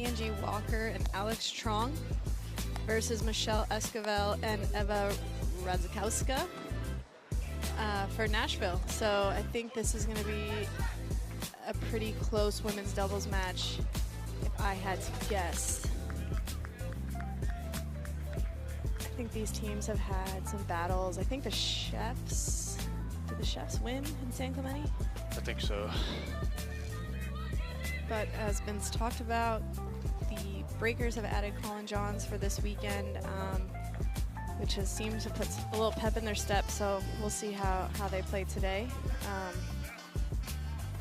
Angie Walker and Alex Truong versus Michelle Esquivel and Eva Razikowska for Nashville. So I think this is going to be a pretty close women's doubles match, if I had to guess. I think these teams have had some battles. I think the Chefs, did the Chefs win in San Clemente? I think so. But as been talked about, the Breakers have added Colin Johns for this weekend, which has seemed to put a little pep in their step, so we'll see how they play today.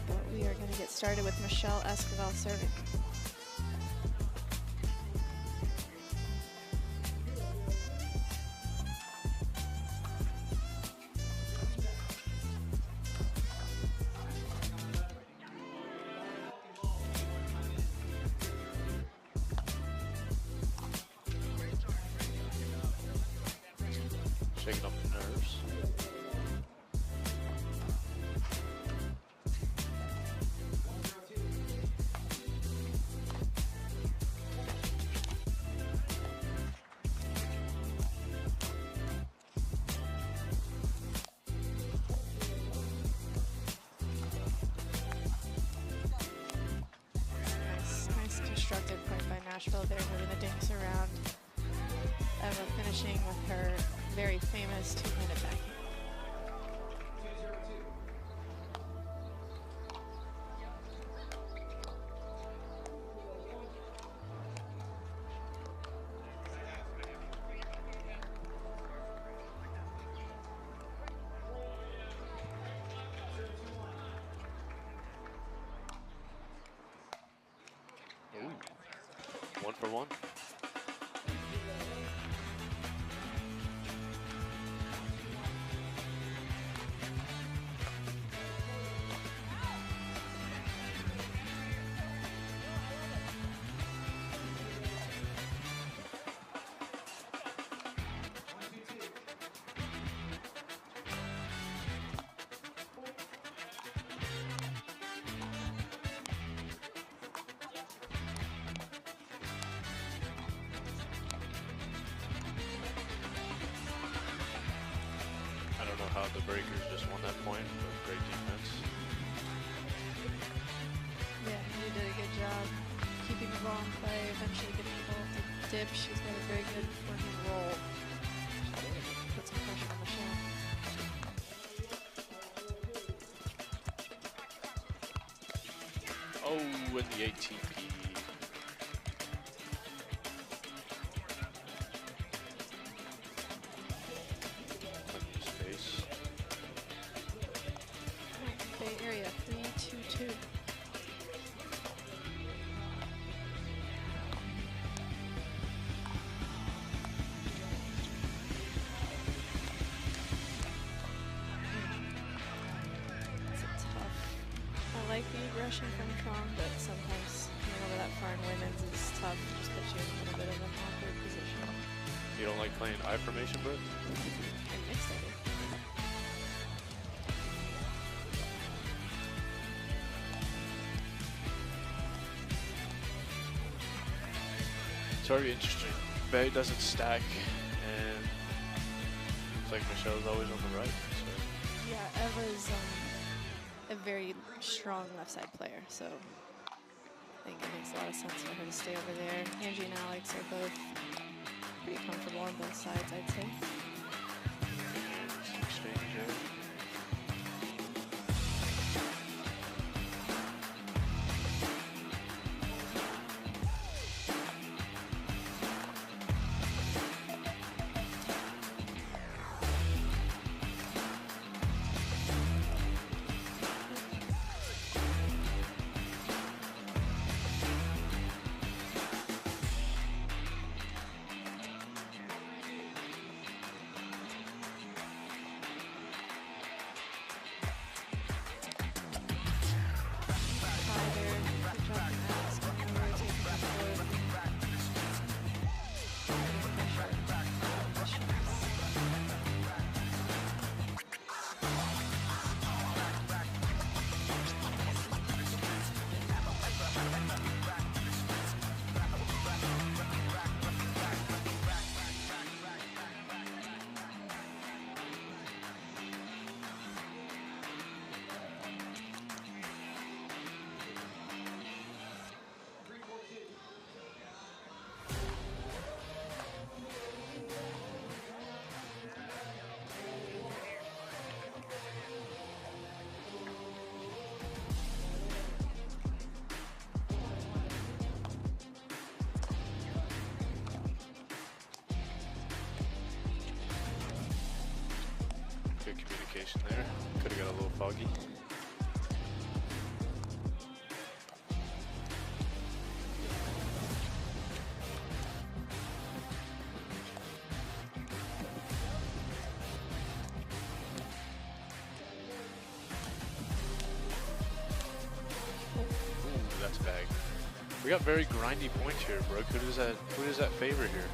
But we are going to get started with Michelle Esquivel serving. Shaking up the nerves. Nice constructed point by Nashville there, moving the dinks around. Eva finishing with her very famous two-handed backhand. Ooh. 1 for 1. I don't know how the Breakers just won that point, but great defense. Yeah, he did a good job keeping the ball in play, eventually getting the ball to dip. She's got a very good forehand roll. Put some pressure on Michelle. Oh, in the ATP. Space. Bay Area, 3-2-2. It's a tough. I like the aggression from Truong, but sometimes coming over that far in women's is tough. It just puts you in a little bit of an awkward position. You don't like playing I formation, Britt? And mixed, I do. It's very interesting. Bay doesn't stack, and it's like Michelle's always on the right. So. Yeah, Eva's a very strong left side player, so I think it makes a lot of sense for her to stay over there. Angie and Alex are both pretty comfortable on both sides, I'd say. Exchange here. miscommunication there. Could have got a little foggy. That's a bag. We got very grindy points here, Brooke. Who does that favor here?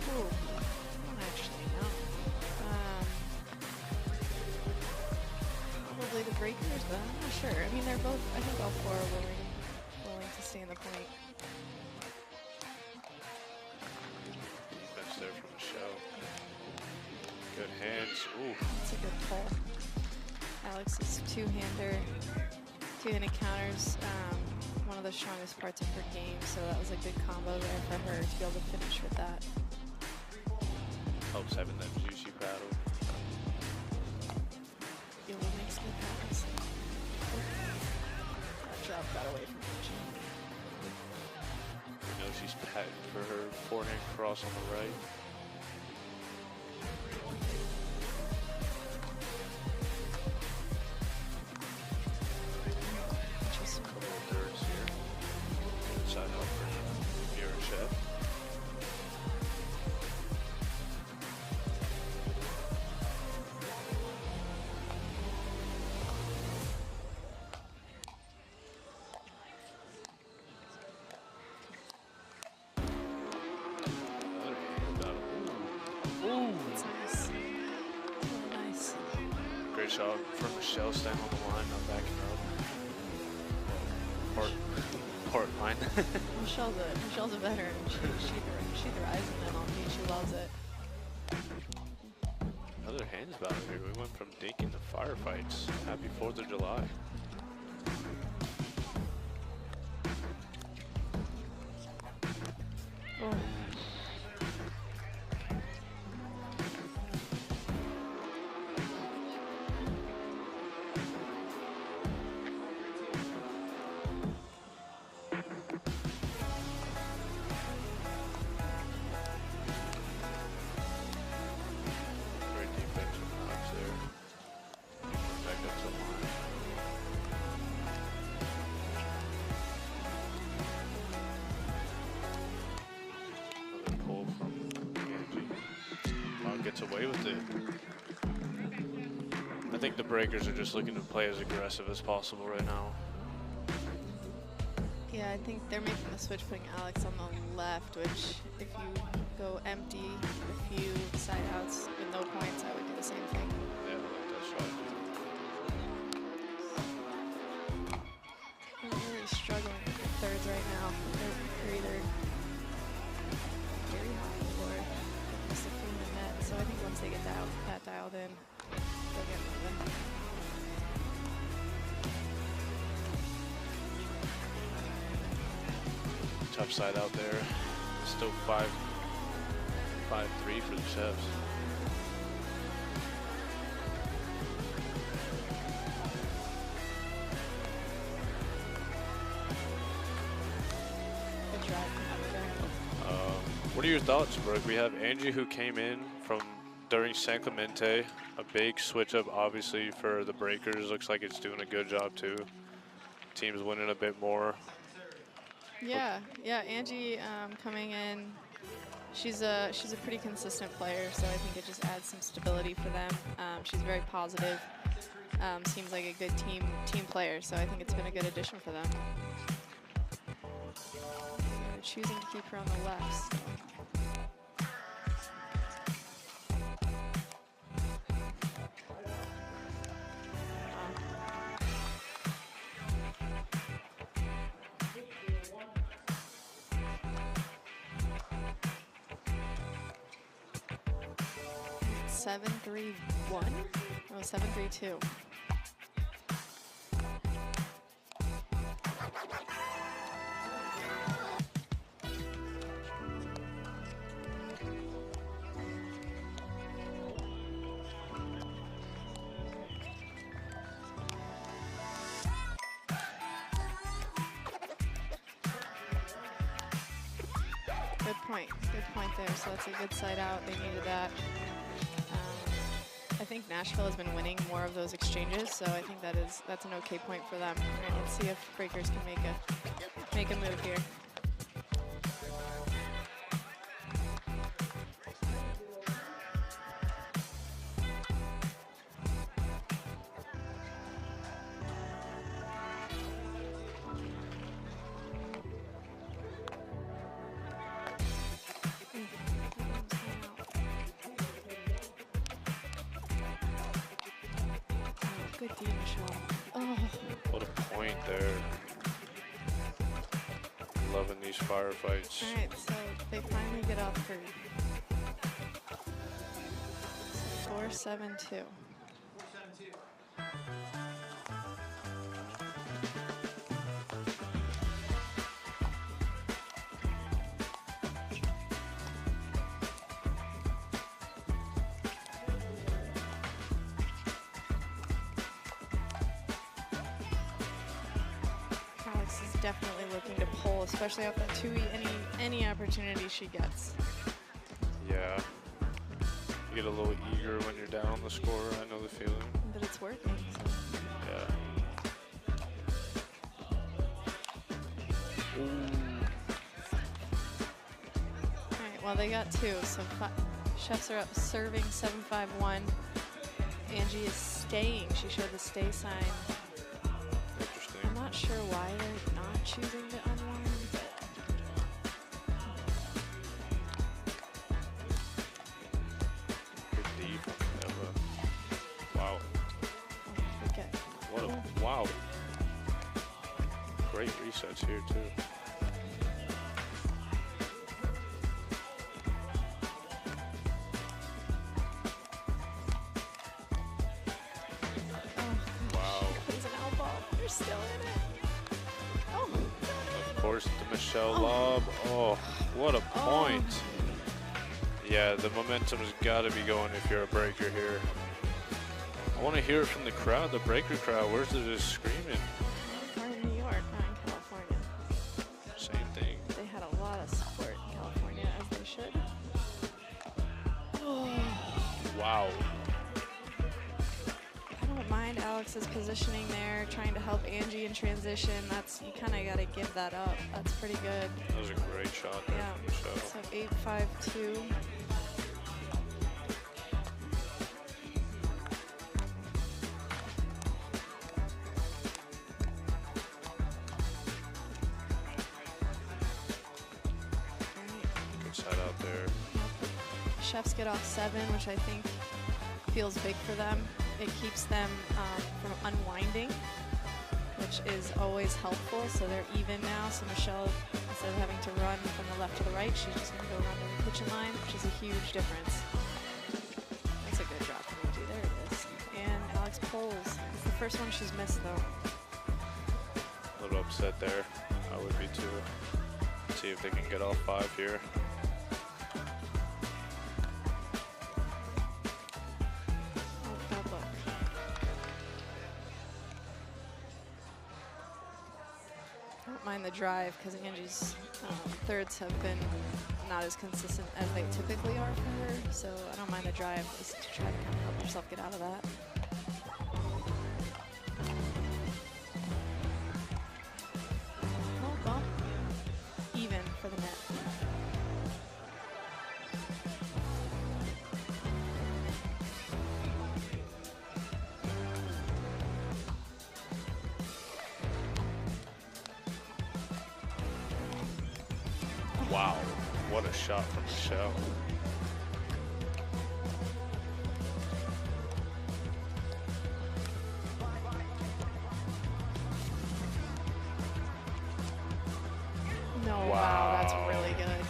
Ooh, I don't actually know. Probably the Breakers, but I'm not sure. I mean, they're both. I think all four are willing to stay in the point. Defense there from Michelle. Good hands. Ooh. That's a good pull. Alex's two-handed counters, one of the strongest parts of her game, so that was a good combo there for her to be able to finish with that. Helps having that juicy paddle. It will make some paddles. That drop got away from her. You know she's patting for her forehand cross on the right. Shot from Michelle staying on the line, not backing up. Part line. Michelle's a veteran. She thrives in MLP. She loves it. Another hands battle here. We went from dinking to firefights. Happy 4th of July. Oh. Away with it. I think the Breakers are just looking to play as aggressive as possible right now. Yeah, I think they're making the switch, putting Alex on the left, which if you go empty, a few side outs with no points, I would do the same thing. Yeah, I like that strategy. I'm really struggling with the thirds right now. They're either very high or just a few in the net. So I think once they get that dialed in, they'll get moving. Tough side out there. Still 5-3 for the Chefs. Good drive from out there. What are your thoughts, Brooke? We have Angie who came in from during San Clemente. A big switch up, obviously, for the Breakers. Looks like it's doing a good job too. Team's winning a bit more. Yeah, Angie coming in, she's a pretty consistent player, so I think it just adds some stability for them. She's very positive. Seems like a good team player, so I think it's been a good addition for them. They're choosing to keep her on the left. So. 7-3-1? Oh, 7-3-2. Good point there. So that's a good side out. They needed that. think Nashville has been winning more of those exchanges, so I think that's an okay point for them. All right, let's see if Breakers can make a move here. Good D, Michelle. Oh. What a point there. Loving these firefights. All right, so they finally get off free. 4-7-2. Alex is definitely looking to pull, especially off that 2E, any opportunity she gets. Yeah. You get a little eager when you're down the score. I know the feeling. But it's working. So. Yeah. Ooh. All right, well, they got 2, so Chefs are up serving 7-5-1. Angie is staying. She showed the stay sign. Interesting. I'm not sure why they're not choosing to unwind, but good D from Eva. Wow. forget. What a wow. Great resets here too. Wow. There's an elbow. They're still in it. Oh. Of course, the Michelle lob. Oh, what a point. Yeah, the momentum's got to be going if you're a breaker here. I want to hear it from the crowd, the breaker crowd. Where's it just screaming? We're in New York, not in California. Same thing. They had a lot of support in California, as they should. Oh. Wow. I don't mind Alex's positioning there, trying to help Angie in transition. You kind of got to give that up. That's pretty good. That was a great shot there from Michelle. So 8-5-2. Good side out there. Chefs get off 7, which I think feels big for them. It keeps them from unwinding, which is always helpful. So they're even now. So Michelle, instead of having to run from the left to the right, she's just going to go run to the kitchen line, which is a huge difference. That's a good drop from Angie. There it is. And Alex pulls. It's the first one she's missed, though. A little upset there. I would be too. See if they can get all 5 here. Mind the drive because Angie's thirds have been not as consistent as they typically are for her, so I don't mind the drive just to try to kind of help yourself get out of that. Oh, well, even for the net. Wow, what a shot from Michelle. No, wow, that's really good.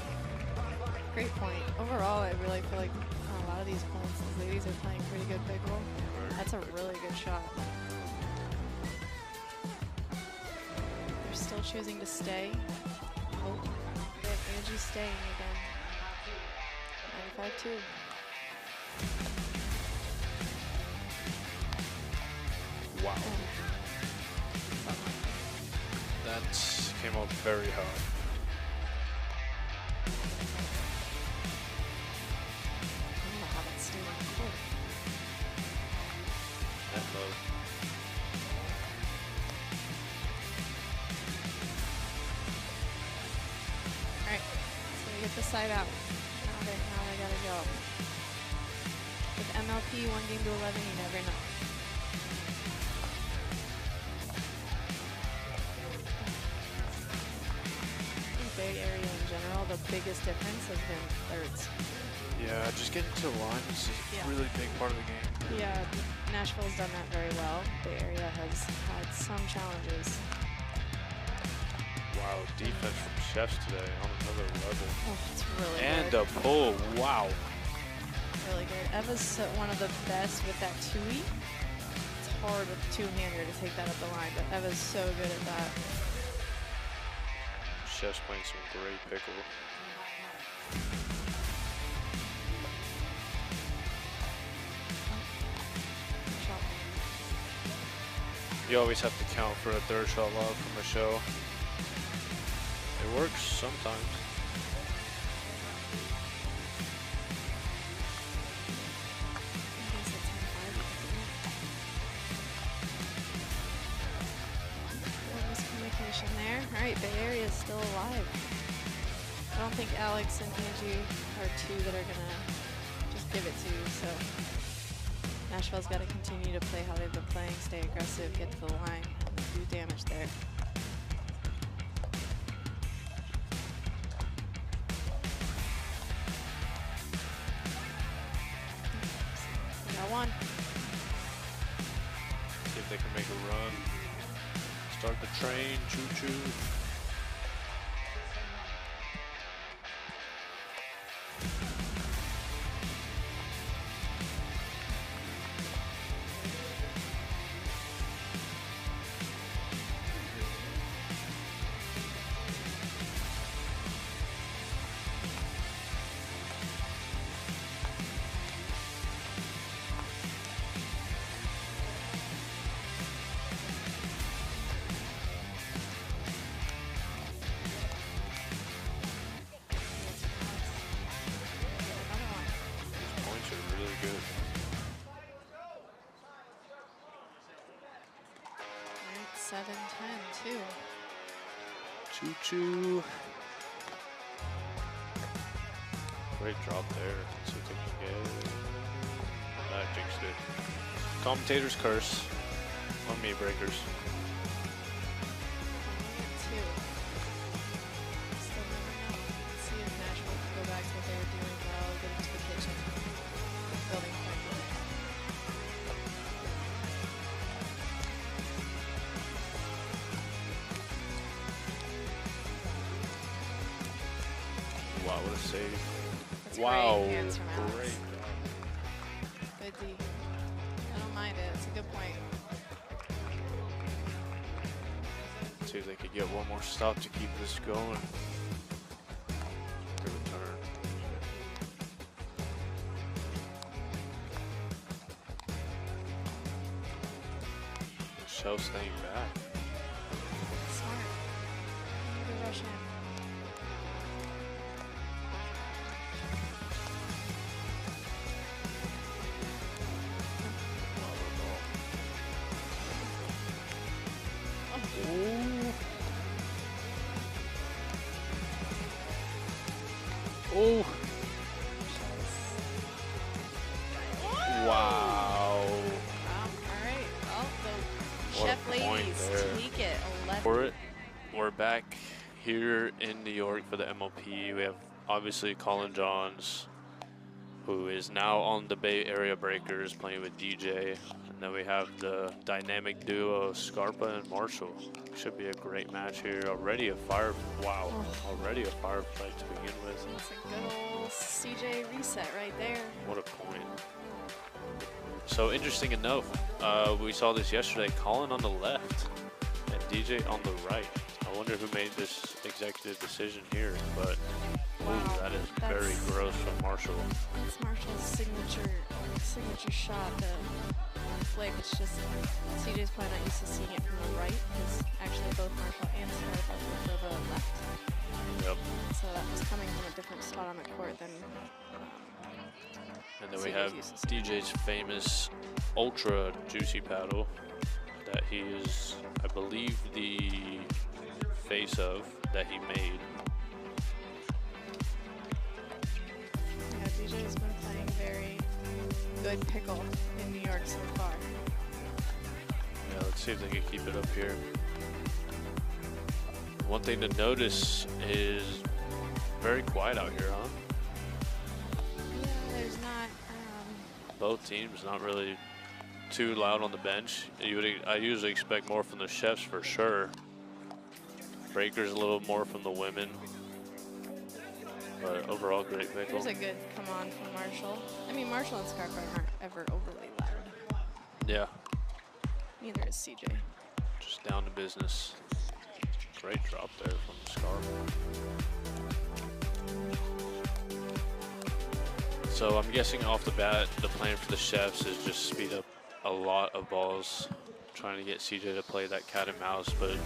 Great point. Overall, I really feel like a lot of these points, these ladies are playing pretty good pickleball. That's a really good shot. They're still choosing to stay. Oh, they have Angie staying again. 95-2. Wow. That came out very hard. I don't know how that's staying. get the side out. Now they gotta go. With MLP, 1 game to 11, you never know. Bay Area in general, the biggest difference has been thirds. Yeah, just getting to the line is a really big part of the game. Yeah, Nashville's done that very well. Bay Area has had some challenges. Wow, defense from Chefs today on another level. Oh, it's really and good. a pull, wow. Really good. Eva's one of the best with that two-y. It's hard with the two-hander to take that up the line, but Eva's so good at that. Chefs playing some great pickle. Shot. You always have to count for a third shot lob from a show. It works sometimes. There. All right, Bay Area is still alive. I don't think Alex and Angie are two that are gonna just give it to you. So Nashville's got to continue to play how they've been playing, stay aggressive, get to the line, and do damage there. We got one. See if they can make a run. Start the train, choo-choo. Points are really good. All right, 7-10 too. Choo-choo. Great drop there. Let's see if they can get it. I jinxed it. Commentator's curse on me, breakers. Two. Still never know. Let's see if Nashville can go back to what they were doing well, get into the kitchen, building point. Wow, what a save. That's Wow, great hands from Alex. great. Good D. I don't mind it. It's a good point. See if they could get one more stop to keep this going. Good return. Shell staying back. Smart. Good rush in. Oh. Wow. All right. Well, the What a Chef point ladies there. take it. 11. For it, we're back here in New York for the MLP. We have obviously Colin Johns, who is now on the Bay Area Breakers playing with DJ. And then we have the dynamic duo Scarpa and Marshall. Should be a great match here. Already a fire, wow, already a firefight to begin with. It's a good old CJ reset right there. What a point. So interesting enough, we saw this yesterday, Colin on the left and DJ on the right. I wonder who made this executive decision here, but Wow, ooh, that is that's- very gross from Marshall. It's Marshall's signature shot, the flick. It's just CJ's probably not used to seeing it from the right, because actually both Marshall and Scarpa were to the left. Yep. So that was coming from a different spot on the court than. And then we CJ's have used to seeing. DJ's famous ultra juicy paddle that he is, I believe, the face of, that he made. good pickle in New York so far. Yeah, let's see if they can keep it up here. One thing to notice is very quiet out here, huh? Yeah, there's not. Both teams not really too loud on the bench. I usually expect more from the chefs for sure. Breakers a little more from the women. But overall, great pickle. There's a good come on from Marshall. I mean, Marshall and Scarpa aren't ever overly loud. Yeah, Neither is CJ. just down to business. Great drop there from Scarpa. So I'm guessing off the bat, the plan for the chefs is just speed up a lot of balls, trying to get CJ to play that cat and mouse. But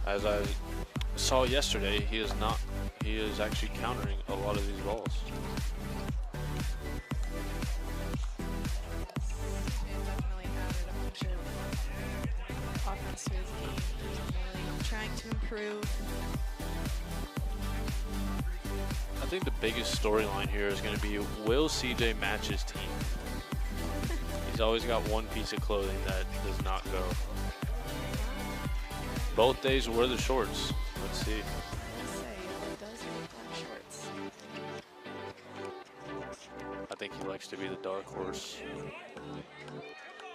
as I saw yesterday, he is not. He is actually countering a lot of these balls. Definitely added a bunch of offense to his game. Really trying to improve. I think the biggest storyline here is going to be, will CJ match his team? He's always got one piece of clothing that does not go. Both days were the shorts. Let's see. I think he likes to be the dark horse.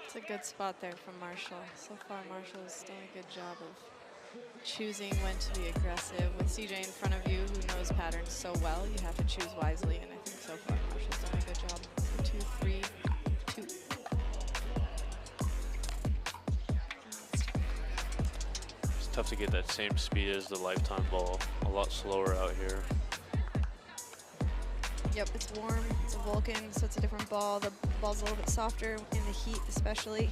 It's a good spot there from Marshall. So far, Marshall has done a good job of choosing when to be aggressive. With CJ in front of you, who knows patterns so well, you have to choose wisely, and I think so far Marshall's done a good job. So 2, 3, 2. It's tough to get that same speed as the lifetime ball. A lot slower out here. Yep, it's warm. It's a Vulcan, so it's a different ball. The ball's a little bit softer in the heat, especially.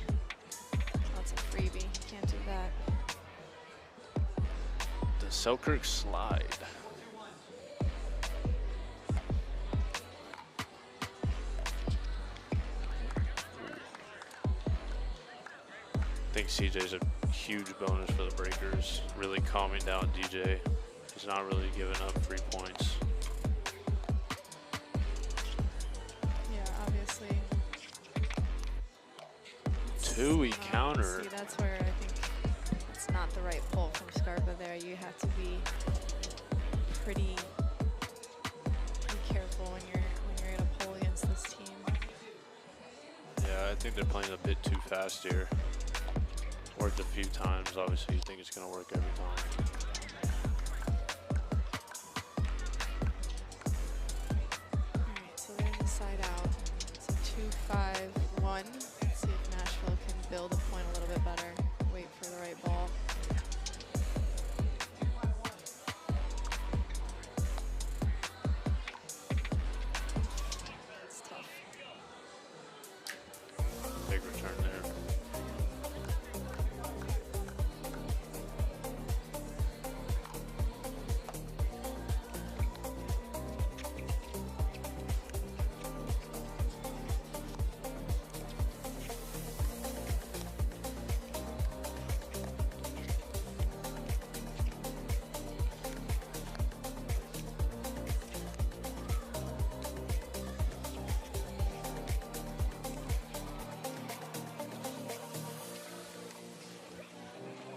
That's a freebie. Can't do that. The Selkirk slide. I think CJ's a huge bonus for the Breakers. Really calming down DJ. He's not really giving up 3 points. Two-y counter. See, that's where I think it's not the right pull from Scarpa there. You have to be pretty careful when you're gonna pull against this team. Yeah, I think they're playing a bit too fast here. Worked a few times. Obviously, you think it's gonna work every time. All right, so there's a side out. So 2-5-1. See if Nashville can build a point a little bit better. Wait for the right ball. It's tough. Big return there.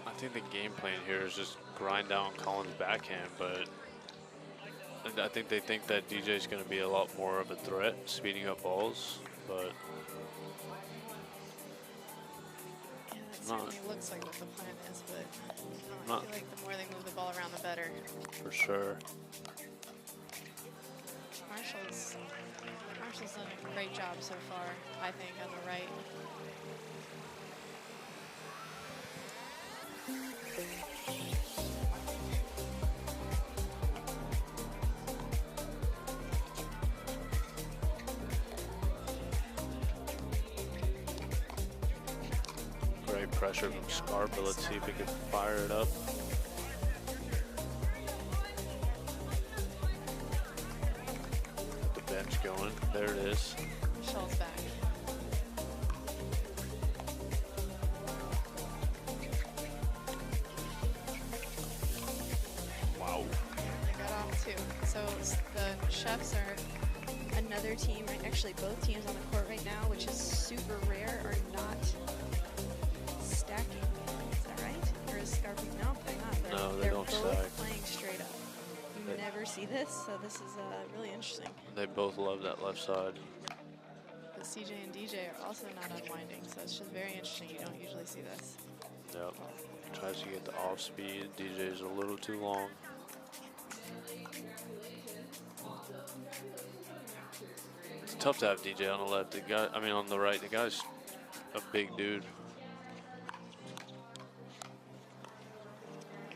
I think the game plan here is just grind down Collins' backhand, but I think they think that DJ's going to be a lot more of a threat, speeding up balls, but yeah, that certainly looks like what the plan is, but I feel like the more they move the ball around, the better. For sure. Marshall's done a great job so far, I think, on the right. Great pressure from Scarpa. Let's see if he can fire it up. Get the bench going. There it is. Michelle's back. Wow. They got off too. So the Chefs are another team, actually both teams on the court right now, which is super rare, are not stacking. Is that right? Or is Scarpa? No, they're not. No, they they're don't both stack. playing straight up. You never see this, so this is really interesting. They both love that left side. But CJ and DJ are also not unwinding, so it's just very interesting. You don't usually see this. Yep. Tries to get the off speed. DJ's a little too long. It's tough to have DJ on the left. The guy, I mean on the right. The guy's a big dude.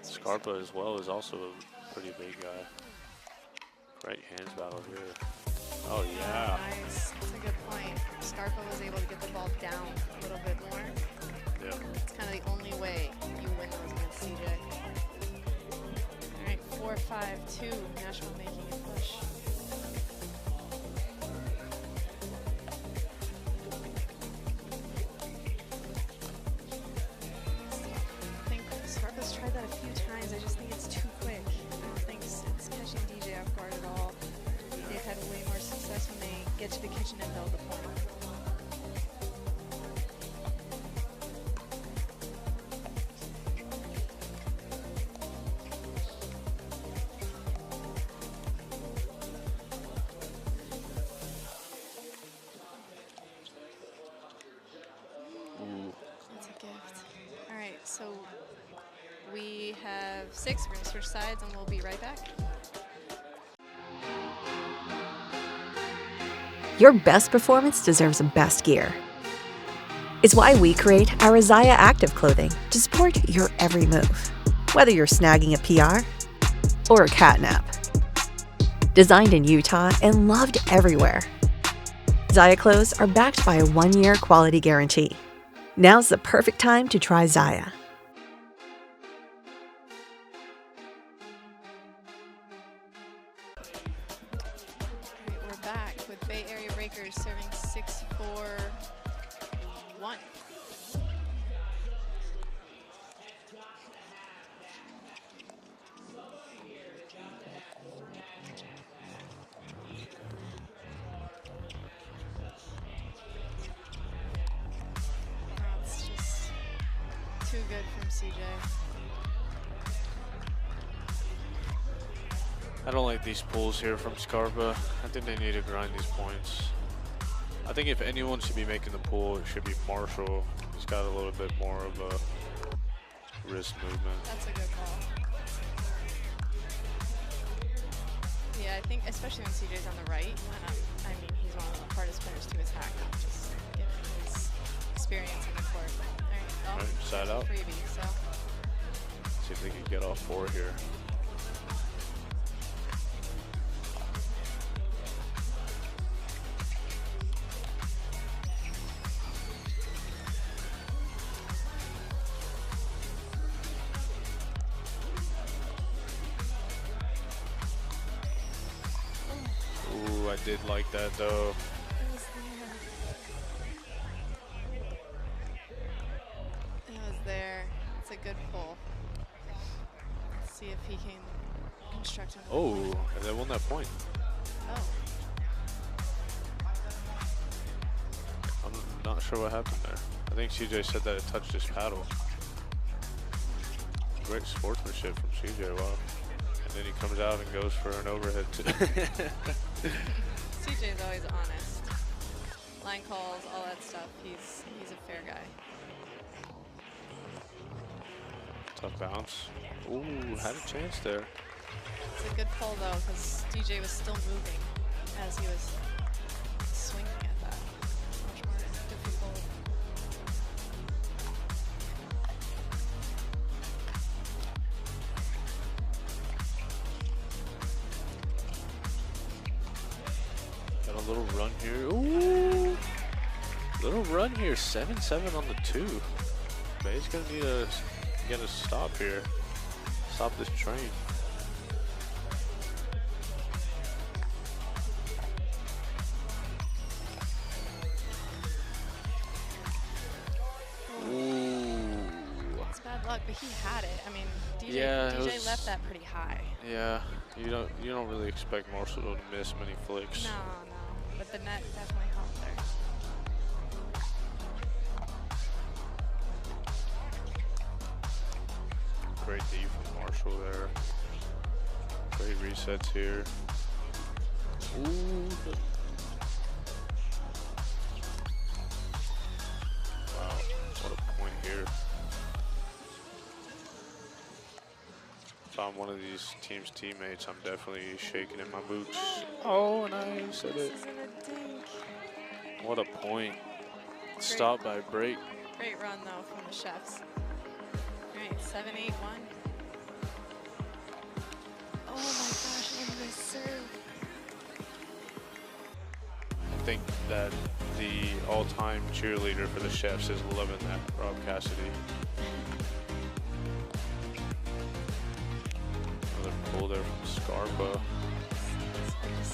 Scarpa as well is also a pretty big guy. Great hands battle here. Oh yeah. Nice. That's a good point. Scarpa was able to get the ball down a little bit more. Yeah. It's kind of the only way you win those against CJ. All right, 4-5-2. Nashville making a push. I think Scarpa's tried that a few times. I just think it's too quick. I don't think it's catching DJ off guard at all. They've had way more success when they get to the kitchen and build the point. That's a gift. All right, so we have 6. We're going to switch sides and we'll be right back. Your best performance deserves the best gear. It's why we create our Zaya Active clothing to support your every move, whether you're snagging a PR or a catnap. Designed in Utah and loved everywhere, Zaya clothes are backed by a 1-year quality guarantee. Now's the perfect time to try Zaya. We're back with Bay Area Breakers serving 6-4-1. That's just too good from CJ. I don't like these pulls here from Scarpa. I think they need to grind these points. I think if anyone should be making the pull, it should be Marshall. He's got a little bit more of a wrist movement. That's a good call. Yeah, I think especially when CJ's on the right, I mean, he's one of the hardest players to attack, just given his experience in the court. All right, Right, side out. freebie, so. See if they can get off 4 here. Ooh, I did like that though. It was there. It's a good pull. Let's see if he can construct another Oh, point. and they won that point. Oh, I'm not sure what happened there. I think CJ said that it touched his paddle. Great sportsmanship from CJ, wow. And then he comes out and goes for an overhead too. CJ's always honest. Line calls, all that stuff. He's a fair guy. Tough bounce. Ooh, had a chance there. It's a good pull though, because DJ was still moving as he was swinging at that. Much more difficult. Got a little run here. Ooh, little run here. 7-7 on the 2. Bay's gonna need to get a stop here. Stop this train. Ooh. It's bad luck. look, but he had it. I mean, Yeah, DJ left that pretty high. Yeah, you don't really expect Marshall to miss many flicks. No, but the net definitely helped there. Great D from Marshall there. Great resets here. Ooh. Wow, what a point here. If I'm one of these team's teammates, I'm definitely shaking in my boots. Oh, and I said it. What a point. Stop by break. Great run, though, from the Chefs. All right, 7-8-1. Oh, my gosh, look at this serve. I think that the all-time cheerleader for the Chefs is loving that, Rob Cassidy. Another pull there from Scarpa. It's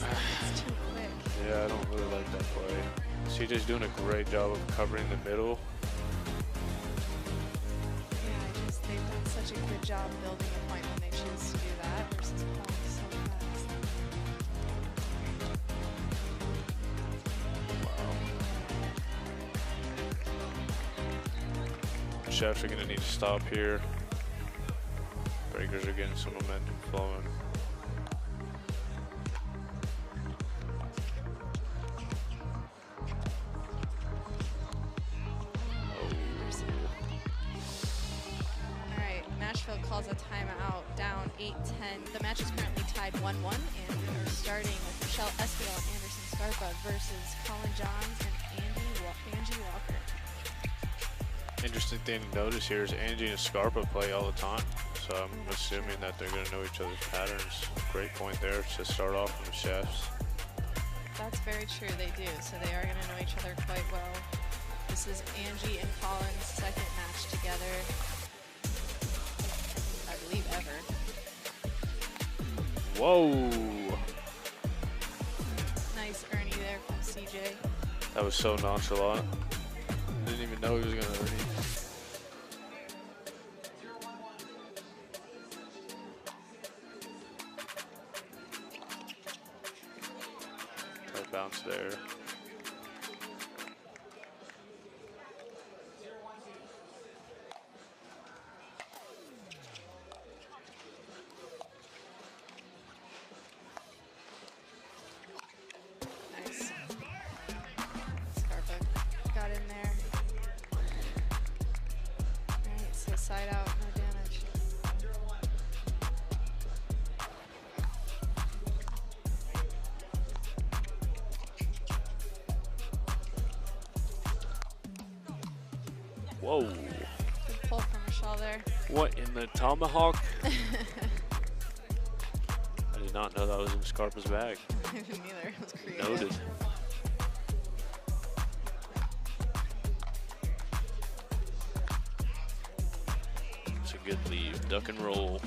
too quick. Yeah, I don't really like that play. CJ's doing a great job of covering the middle. Yeah, they've done such a good job building a point when they choose to do that versus pulling so fast. Wow. Chefs are going to need to stop here. Breakers are getting some momentum flowing. Nashville calls a timeout, down 8-10. The match is currently tied 1-1, and we are starting with Michelle Esquivel and Anderson Scarpa versus Colin Johns and Angie Walker. Interesting thing to notice here is Angie and Scarpa play all the time, so I'm assuming that they're going to know each other's patterns. Great point there to start off from the Chefs. That's very true, they do. So they are going to know each other quite well. This is Angie and Colin's second match together. I believe ever. Whoa! Nice Ernie there from CJ. That was so nonchalant. Didn't even know he was going to Ernie. Tight bounce there. Side out, no damage. Whoa. Good pull from Michelle there. What in the tomahawk? I did not know that was in Scarpa's bag. I didn't either. It was creative. Noted. Good leave, duck and roll.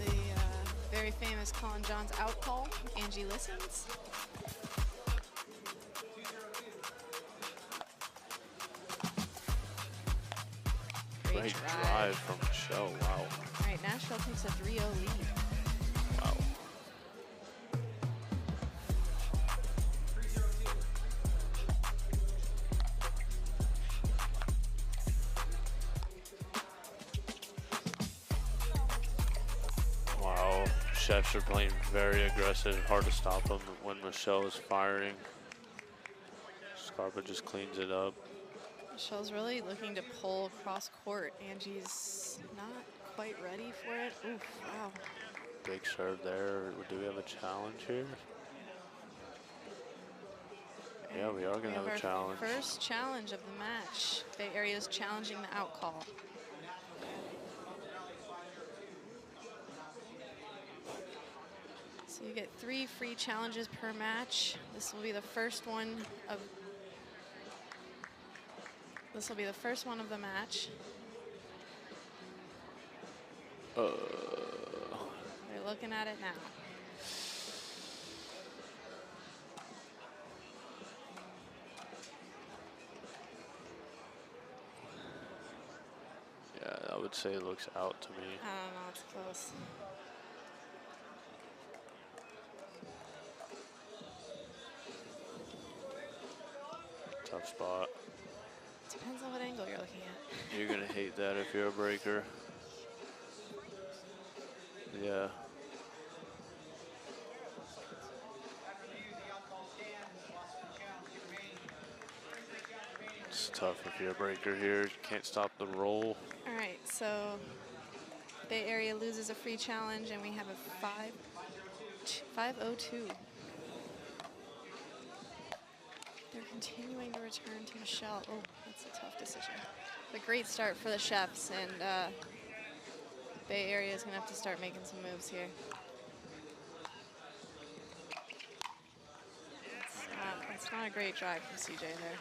The very famous Colin Johns out call. Angie listens. Great drive from Michelle, wow. All right, Nashville takes a 3-0 lead. Wow. Chefs are playing very aggressive, hard to stop them when Michelle is firing. Scarpa just cleans it up. Michelle's really looking to pull cross court. Angie's not quite ready for it. Oof, wow. Big serve there. Do we have a challenge here? Yeah, we are going to have a challenge. First challenge of the match. Bay Area's challenging the out call. So you get 3 free challenges per match. This will be the first one of the match. They're looking at it now. Yeah, would say looks out to me. I don't know, it's close. Tough spot. Depends on what angle you're looking at. You're gonna hate that if you're a breaker. Yeah. It's tough if you're a breaker here. You can't stop the roll. All right, so Bay Area loses a free challenge, and we have a 5:02. They're continuing to return to Michelle. Oh, that's a tough decision. A great start for the Chefs, and Bay Area is going to have to start making some moves here. It's not a great drive from CJ there.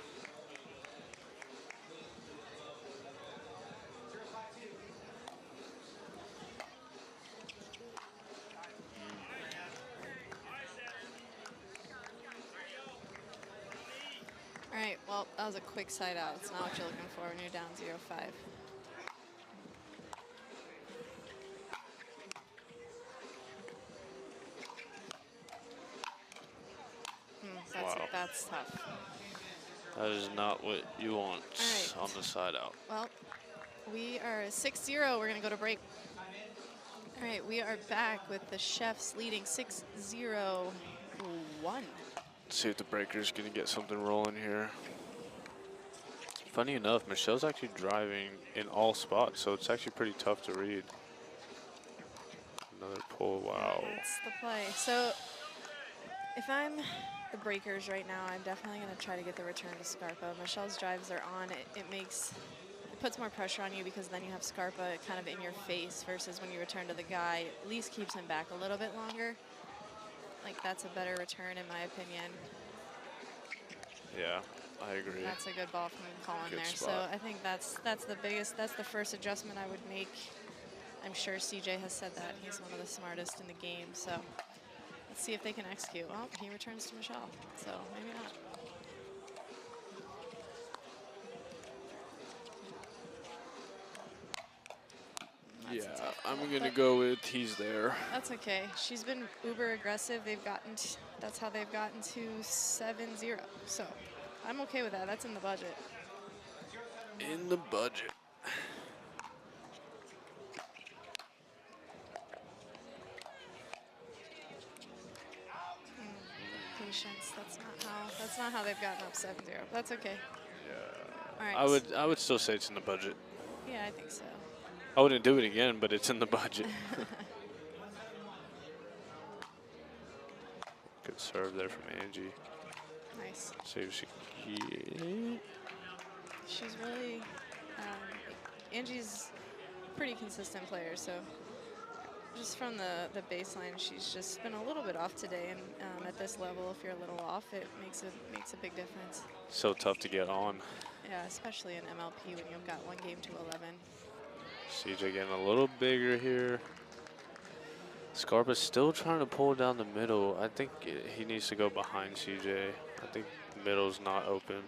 All right, well, that was a quick side out. It's not what you're looking for when you're down 0-5. That's tough. That is not what you want on the side out. Well, we are 6-0. We're going to go to break. All right, we are back with the Chefs leading 6-0-1. See if the breaker's going to get something rolling here. Funny enough, Michelle's actually driving in all spots, so it's actually pretty tough to read. Another pull, wow. That's the play. So if I'm the breakers right now, I'm definitely going to try to get the return to Scarpa. Michelle's drives are on. It puts more pressure on you because then you have Scarpa kind of in your face versus when you return to the guy, at least keeps him back a little bit longer. Like, that's a better return in my opinion. Yeah, I agree. That's a good ball from Colin there. Spot. So I think that's the first adjustment I would make. I'm sure CJ has said that. He's one of the smartest in the game. So let's see if they can execute. Well, he returns to Michelle, so maybe not. Yeah, I'm gonna go with he's there. That's okay. She's been uber aggressive. That's how they've gotten to 7-0. So I'm okay with that. That's in the budget. In the budget. Patience. That's not how they've gotten up 7-0. That's okay. Yeah. All right. I would still say it's in the budget. Yeah, I think so. I wouldn't do it again, but it's in the budget. Good serve there from Angie. Nice. See if she can. She's really, Angie's a pretty consistent player, so just from the baseline, she's just been a little bit off today, and at this level, if you're a little off, it makes a big difference. So tough to get on. Yeah, especially in MLP when you've got 1 game to 11. CJ getting a little bigger here. Scarpa's still trying to pull down the middle. I think he needs to go behind CJ. I think the middle's not open.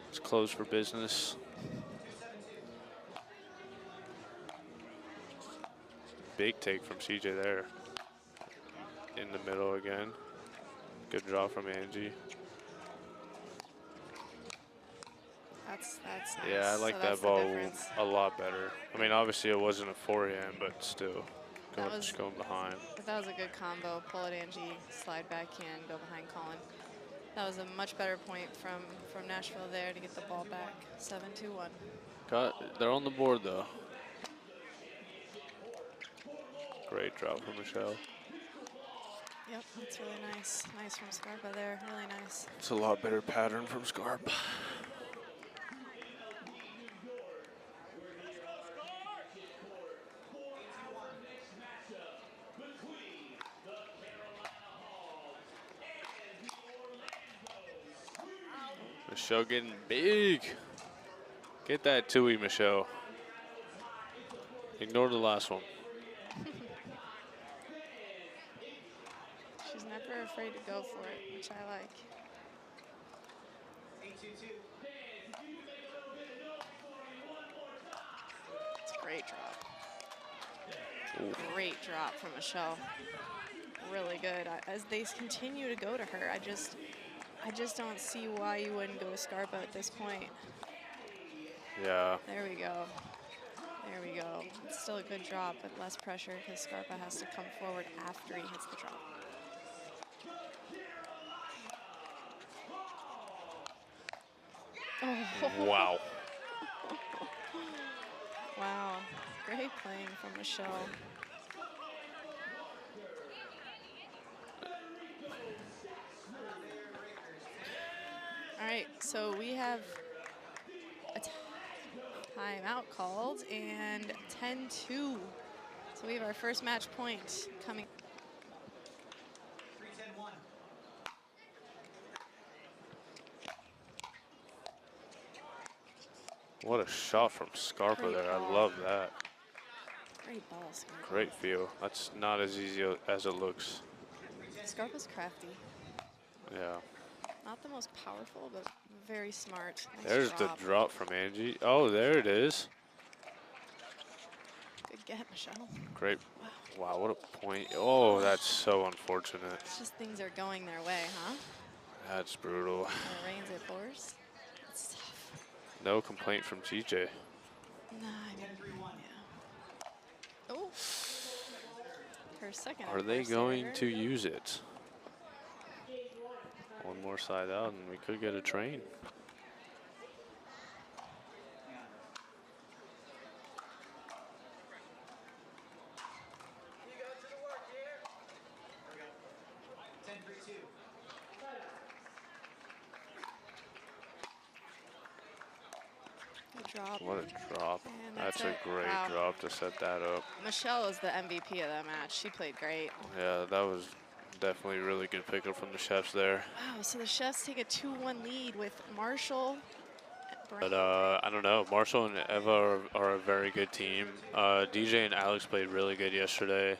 It's closed for business. Big take from CJ there. In the middle again. Good draw from Angie. That's nice. Yeah, I like so that ball a lot better. I mean, obviously it wasn't a forehand, but still, just going behind. But that was a good combo. Pull it, Angie, slide backhand, go behind Colin. That was a much better point from Nashville there to get the ball back. 7-2-1. They're on the board though. Great drop from Michelle. Yep, that's really nice. Nice from Scarpa there, really nice. It's a lot better pattern from Scarpa. Michelle getting big. Get that two-y, Michelle. Ignore the last one. She's never afraid to go for it, which I like. It's Great drop. Ooh. Great drop from Michelle. Really good. As they continue to go to her, I just don't see why you wouldn't go to Scarpa at this point. Yeah. There we go. There we go. It's still a good drop, but less pressure because Scarpa has to come forward after he hits the drop. Oh. Wow. Wow. Great playing from Michelle. All right, so we have a timeout called and 10-2. So we have our first match point coming. What a shot from Scarpa Great there. ball. I love that. Great ball, Scarpa. Great feel. That's not as easy as it looks. Scarpa's crafty. Yeah. Not the most powerful, but very smart. Nice There's drop. the drop from Angie. Oh, there it is. Good get, Michelle. Great. Wow, what a point. Oh, that's so unfortunate. It's just things are going their way, huh? That's brutal. When it rains, it pours. It's tough. No complaint from TJ. Nah, I mean, yeah. Oh. Her second. Are they adverse going error. to use it? One more side out and we could get a train. Good drop. What a drop. And That's that's a it. great Wow. drop to set that up. Michelle is the MVP of that match. She played great. Yeah, that was definitely a really good pickup from the Chefs there. Wow, so the Chefs take a 2-1 lead with Marshall. But I don't know. Marshall and Eva are a very good team. DJ and Alex played really good yesterday.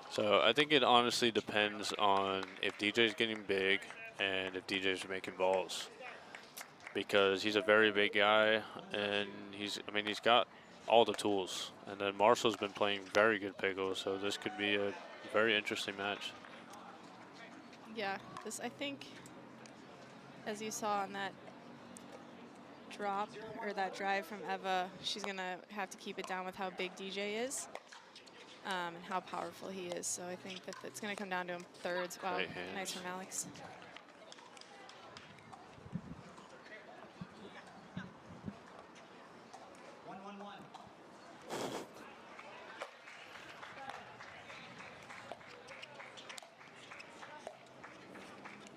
So I think it honestly depends on if DJ's getting big and if DJ's making balls. Because he's a very big guy and he's got all the tools. And then Marshall's been playing very good pickle, so this could be a very interesting match. Yeah, this, I think, as you saw on that drop or that drive from Eva, she's gonna have to keep it down with how big DJ is and how powerful he is. So I think that it's gonna come down to him thirds. Wow, Great hands. nice from Alex.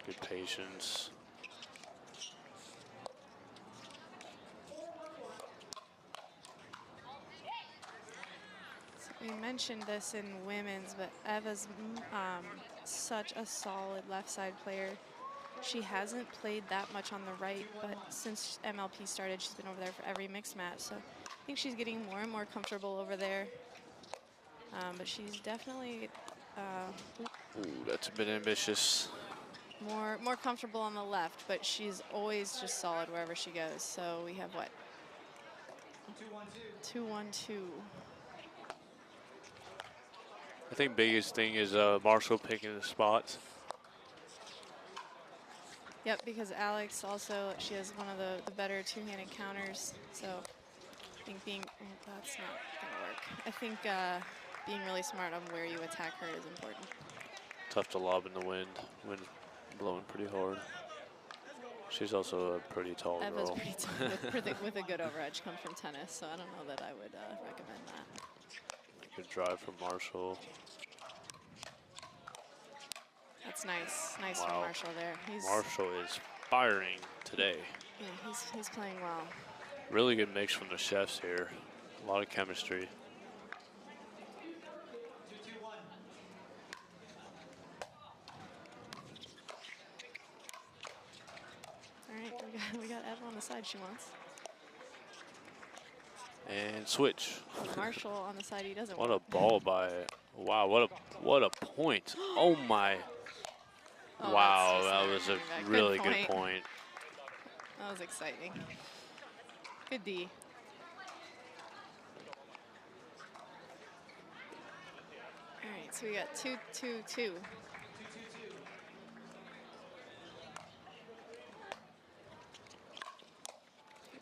Good patience. So we mentioned this in women's, but Eva's such a solid left side player. She hasn't played that much on the right, but since MLP started, she's been over there for every mixed match. So I think she's getting more and more comfortable over there. But she's definitely Ooh, that's a bit ambitious. more comfortable on the left, but she's always just solid wherever she goes. So we have what? 2-1-2. I think biggest thing is Marshall picking the spots. Yep, because Alex also, she has one of the better two-handed counters. So I think that's not gonna work. I think being really smart on where you attack her is important. Tough to lob in the wind. Wind blowing pretty hard. She's also a pretty tall Eva's girl. pretty with a good overedge, comes from tennis, so I don't know that I would recommend that. Good drive from Marshall. That's nice. Nice Wow. from Marshall there. Marshall is firing today. Yeah, he's playing well. Really good mix from the Chefs here. A lot of chemistry. All right, we got Eva on the side she wants. And switch. Marshall on the side he doesn't What want. a ball by, wow, what a point. Oh my. Oh, Wow, that's that was just a not really good point. That was exciting. Good D. So we got 2-2-2. Good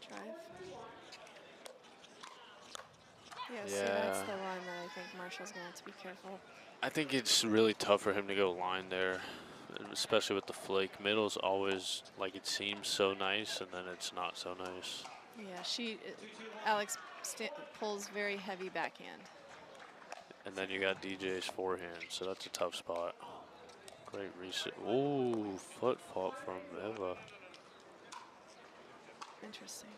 drive. Yeah, see, that's the one that I think Marshall's going to have to be careful. I think it's really tough for him to go line there, especially with the flake. Middle's always, like, it seems so nice, and then it's not so nice. Yeah, Alex pulls very heavy backhand. And then you got DJ's forehand, so that's a tough spot. Great reset. Ooh, foot fault from Eva. Interesting.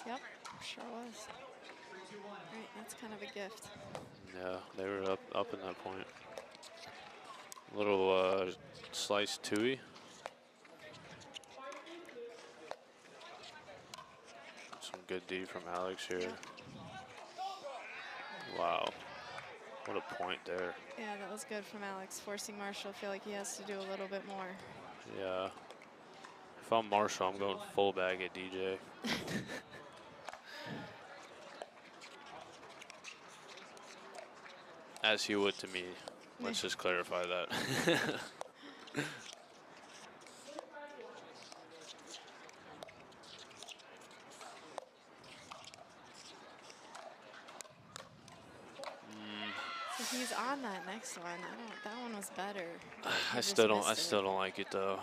Yep, sure was. Right, that's kind of a gift. Yeah, they were up in that point. Little sliced tui. Some good D from Alex here. Yep. Wow, what a point there. Yeah, that was good from Alex, forcing Marshall to feel like he has to do a little bit more. Yeah. If I'm Marshall, I'm going full bag at DJ. As he would to me. Let's just clarify that. So he's on that next one. That one was better. I still don't like it though.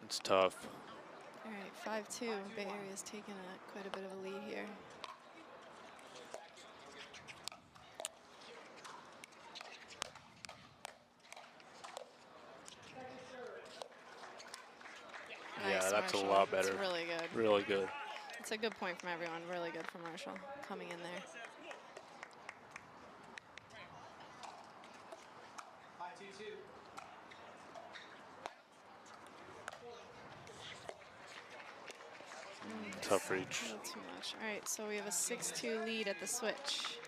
It's tough. All right, 5-2. Bay Area's taking quite a bit of a lead here. Yeah, Nice, that's Marshall. a lot better. It's really good. Really good. It's a good point from everyone. Really good for Marshall coming in there. Tough reach. A little too much. All right, so we have a 6-2 lead at the switch.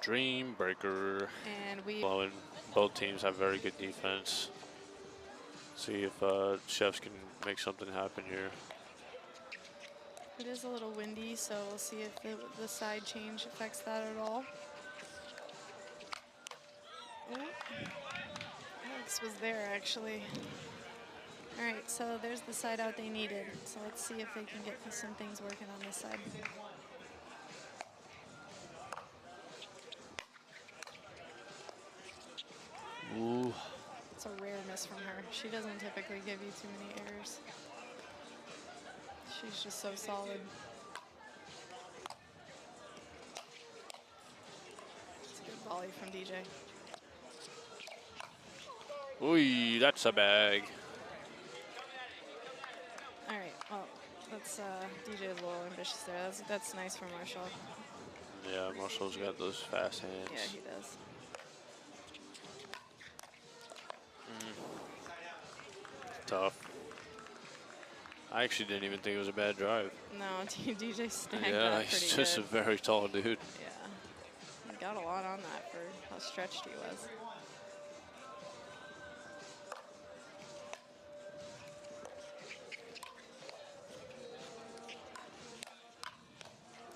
Dreambreaker. And we Blowing. Both teams have very good defense. See if Chefs can make something happen here. It is a little windy, so we'll see if the side change affects that at all. Oh. Alex was there, actually. All right, so there's the side out they needed. So let's see if they can get some things working on this side. Ooh. It's a rare miss from her. She doesn't typically give you too many errors. She's just so solid. It's a good volley from DJ. Ooh, that's a bag. All right, well, that's DJ is a little ambitious there. That's nice from Marshall. Yeah, Marshall's got those fast hands. Yeah, he does. Tough. I actually didn't even think it was a bad drive. No, DJ snagged Yeah, that he's pretty just good. a very tall dude. Yeah, he got a lot on that for how stretched he was.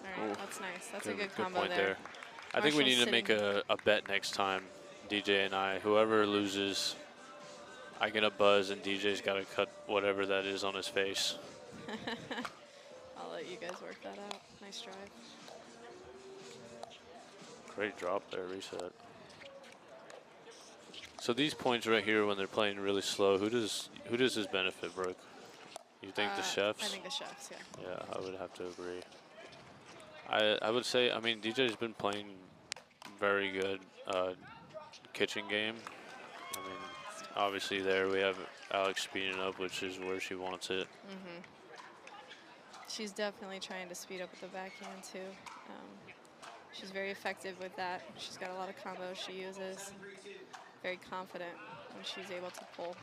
All right, Oof. that's nice. That's a good combo point there. I think we Marshall's need to make a bet next time, DJ and I. Whoever loses, I get a buzz, and DJ's got to cut whatever that is on his face. I'll let you guys work that out. Nice drive. Great drop there, reset. So these points right here, when they're playing really slow, who does this benefit, Brooke? You think the Chefs? I think the Chefs, yeah. Yeah, I would have to agree. I would say, I mean, DJ's been playing very good kitchen game. I mean, obviously there we have Alex speeding up, which is where she wants it. Mm-hmm. She's definitely trying to speed up with the backhand too. She's very effective with that. She's got a lot of combos she uses. Very confident when she's able to pull.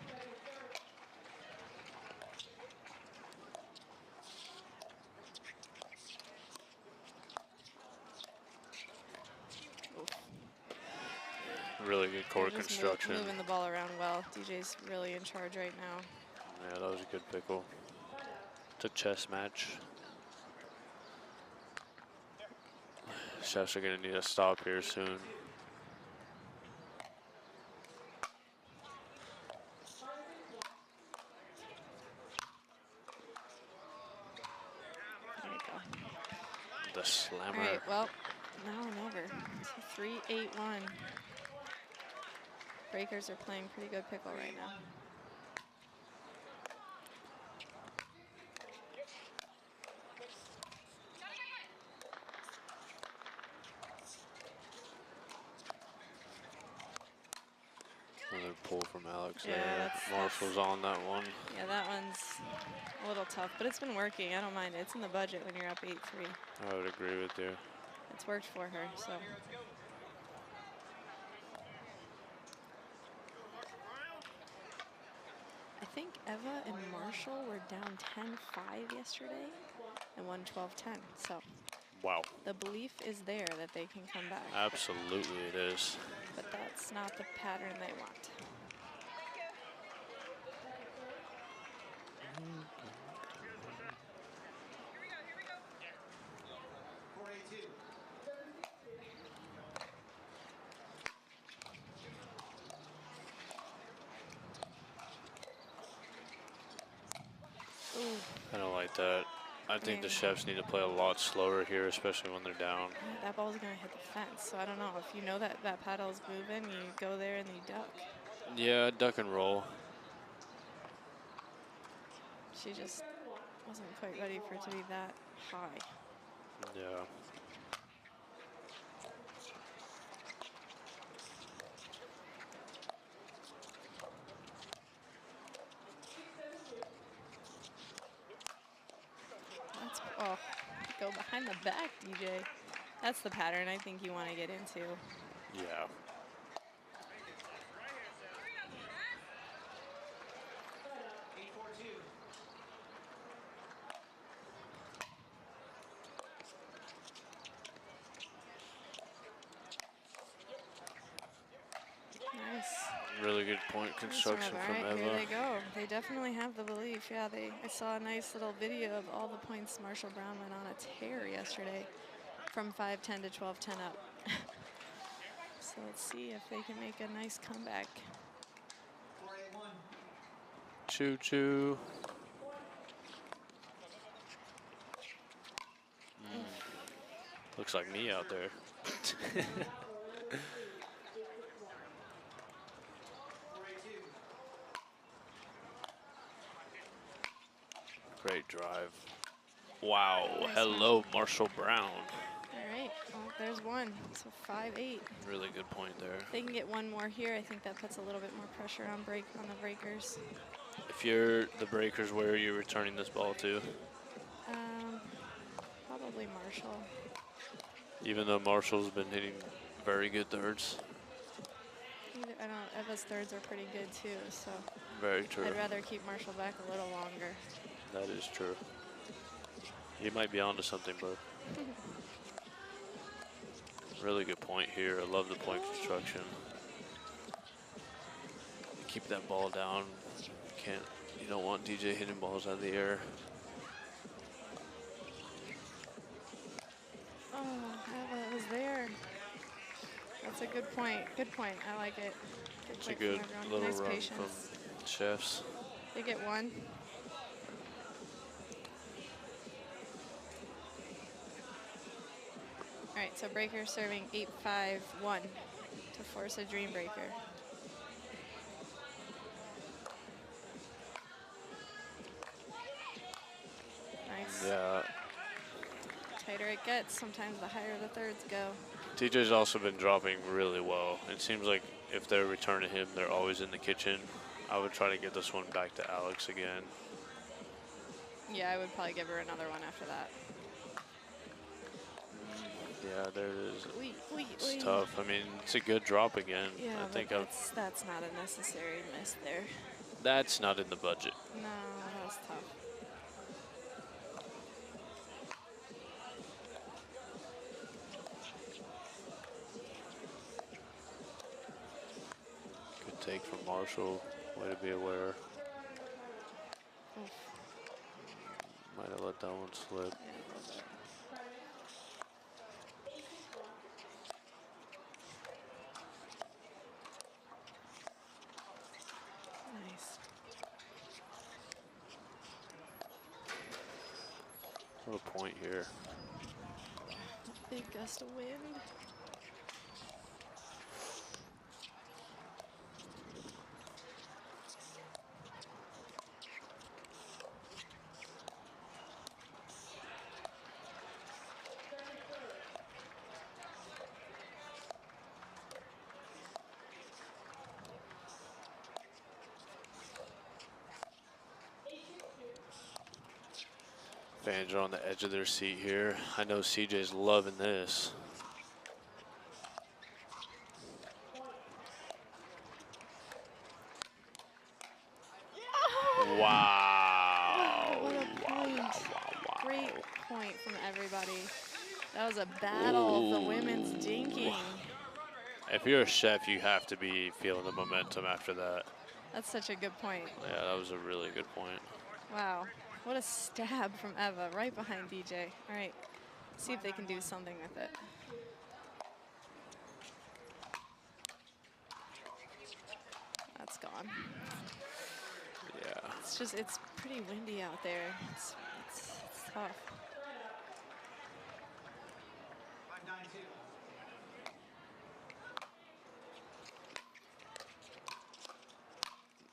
Really good court construction. Moving the ball around well. DJ's really in charge right now. Yeah, that was a good pickle. It's a chess match. Chefs are going to need a stop here soon. There you go. The slammer. All right, well, now and over. So 3-8-1. Breakers are playing pretty good pickle right now. Another pull from Alex Yeah, there. that's Marshall's on that one. Yeah, that one's a little tough, but it's been working. I don't mind it. It's in the budget when you're up 8-3. I would agree with you. It's worked for her, so. I think Eva and Marshall were down 10-5 yesterday and won 12-10. So Wow. the belief is there that they can come back. Absolutely it is. But that's not the pattern they want. Ooh. I don't like that. I think the Chefs need to play a lot slower here, especially when they're down. That ball's going to hit the fence, so I don't know. If you know that that paddle's moving, you go there and you duck. Yeah, duck and roll. She just wasn't quite ready for it to be that high. Yeah. That's, oh, go behind the back, DJ. That's the pattern I think you want to get into. Yeah. Nice. Really good point construction All from right, Eva. here they go. They definitely have the belief. Yeah, I saw a nice little video of all the points Marshall Brown went on a tear yesterday from 5-10 to 12-10 up. So let's see if they can make a nice comeback. Choo choo. Looks like me out there. Great drive. Wow. Nice Hello, Marshall Brown. All right, well, there's one. So 5-8. Really good point there. If they can get one more here, I think that puts a little bit more pressure on the breakers. If you're the Breakers, where are you returning this ball to? Probably Marshall. Even though Marshall's been hitting very good thirds. I know Eva's thirds are pretty good too, so Very true. I'd rather keep Marshall back a little longer. That is true. You might be onto something, bro. Really good point here. I love the point construction. Keep that ball down. You don't want DJ hitting balls out of the air. Oh, Eva was there. That's a good point. Good point. I like it. It's a good little nice run patience. from Chefs. They get one. All right, so Breaker serving 8-5-1 to force a Dreambreaker. Nice. Yeah. Tighter it gets, sometimes the higher the thirds go. DJ's also been dropping really well. It seems like if they're returning him, they're always in the kitchen. I would try to get this one back to Alex again. Yeah, I would probably give her another one after that. Yeah, there it is. Oy. It's tough. I mean, it's a good drop again. Yeah, I think that's not a necessary miss there. that's not in the budget. No, that was tough. Good take from Marshall. Way to be aware. Oof. Might have let that one slip. Yeah, a little bit. What a point here. Big gust of wind. Fans are on the edge of their seat here. I know CJ's loving this. Wow. What a point. Great point from everybody. That was a battle of the women's dinking. If you're a chef, you have to be feeling the momentum after that. That's such a good point. Yeah, that was a really good point. Wow. What a stab from Eva right behind DJ. All right. See if they can do something with it. That's gone. Yeah. It's just, it's pretty windy out there. It's tough.